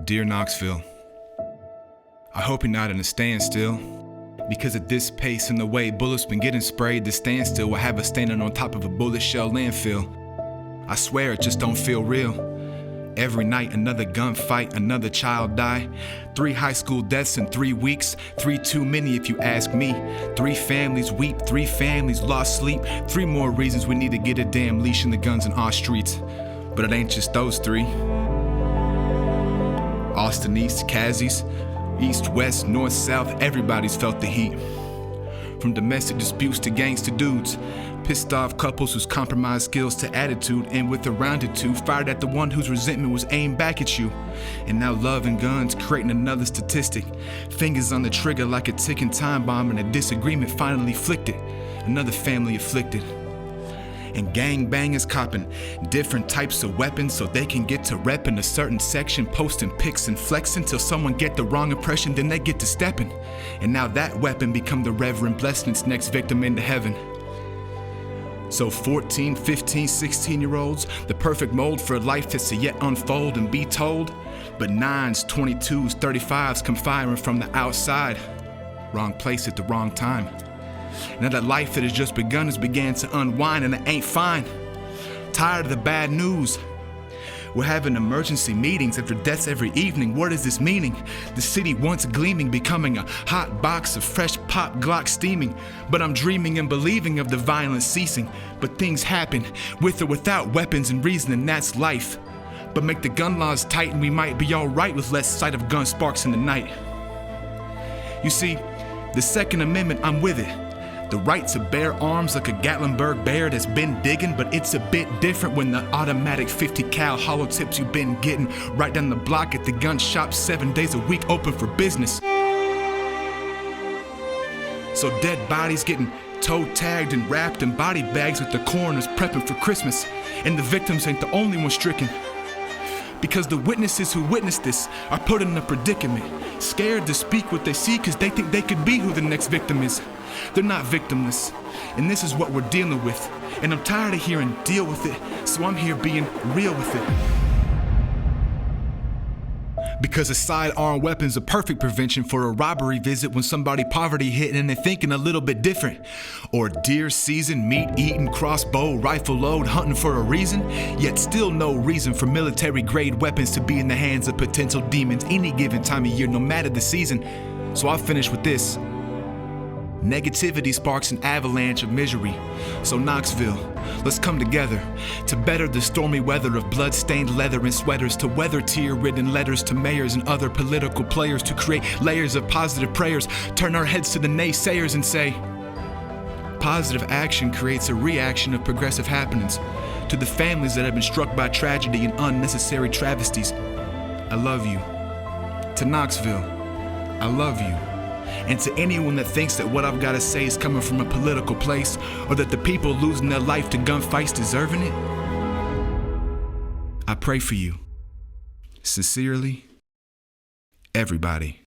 Dear Knoxville, I hope you're not in a standstill, because at this pace and the way bullets been getting sprayed, the standstill will have us standing on top of a bullet shell landfill. I swear it just don't feel real. Every night another gunfight, another child die. 3 high school deaths in 3 weeks, 3 too many if you ask me. 3 families weep, 3 families lost sleep. 3 more reasons we need to get a damn leash in the guns in our streets. But it ain't just those 3. Austin East, Kazzies, East, West, North, South, everybody's felt the heat. From domestic disputes to gangsta dudes, pissed off couples whose compromised skills to attitude, and with a rounded two, fired at the one whose resentment was aimed back at you. And now love and guns creating another statistic. Fingers on the trigger like a ticking time bomb, and a disagreement finally flicked it. Another family afflicted. And gang bangers copping different types of weapons so they can get to rep in a certain section, posting pics and flexing till someone get the wrong impression, then they get to stepping. And now that weapon become the Reverend Blessing's next victim into heaven. So 14, 15, 16-year-olds, the perfect mold for a life that's to yet unfold and be told. But 9s, 22s, 35s come firing from the outside. Wrong place at the wrong time. Now that life that has just begun has began to unwind, and it ain't fine. Tired of the bad news. We're having emergency meetings after deaths every evening. What is this meaning? The city once gleaming, becoming a hot box of fresh pop Glock steaming. But I'm dreaming and believing of the violence ceasing. But things happen, with or without weapons and reason, and that's life. But make the gun laws tight and we might be alright with less sight of gun sparks in the night. You see, the Second Amendment, I'm with it. The right to bear arms like a Gatlinburg bear that's been digging, but it's a bit different when the automatic 50 cal hollow tips you've been getting right down the block at the gun shop 7 days a week open for business. So dead bodies getting toe tagged and wrapped in body bags with the coroners prepping for Christmas, and the victims ain't the only ones stricken. Because the witnesses who witnessed this are put in a predicament, scared to speak what they see because they think they could be who the next victim is. They're not victimless, and this is what we're dealing with. And I'm tired of hearing deal with it, so I'm here being real with it. Because a sidearm weapon's a perfect prevention for a robbery visit when somebody poverty hit and they're thinking a little bit different. Or deer season, meat eating, crossbow, rifle load, hunting for a reason. Yet still no reason for military grade weapons to be in the hands of potential demons any given time of year, no matter the season. So I'll finish with this. Negativity sparks an avalanche of misery. So Knoxville, let's come together to better the stormy weather of blood-stained leather and sweaters, to weather tear-ridden letters to mayors and other political players, to create layers of positive prayers, turn our heads to the naysayers and say, positive action creates a reaction of progressive happenings. To the families that have been struck by tragedy and unnecessary travesties, I love you. To Knoxville, I love you. And to anyone that thinks that what I've got to say is coming from a political place, or that the people losing their life to gunfights deserving it, I pray for you. Sincerely, everybody.